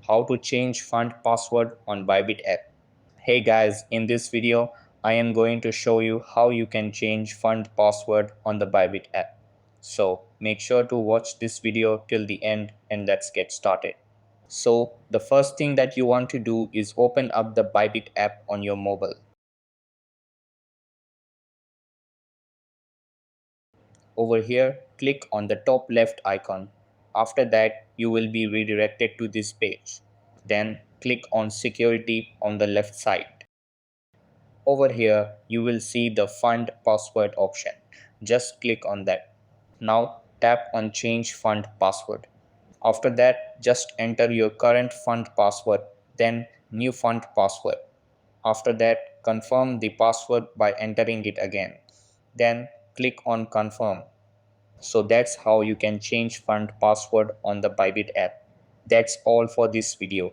how to change fund password on Bybit app. Hey guys, in this video, I am going to show you how you can change fund password on the Bybit app. So make sure to watch this video till the end and let's get started. So the first thing that you want to do is open up the Bybit app on your mobile. Over here, click on the top left icon. After that, you will be redirected to this page. Then click on security on the left side. Over here, you will see the fund password option. Just click on that. Now tap on change fund password. After that, just enter your current fund password, then new fund password. After that, confirm the password by entering it again. Then click on confirm. So that's how you can change fund password on the Bybit app. That's all for this video.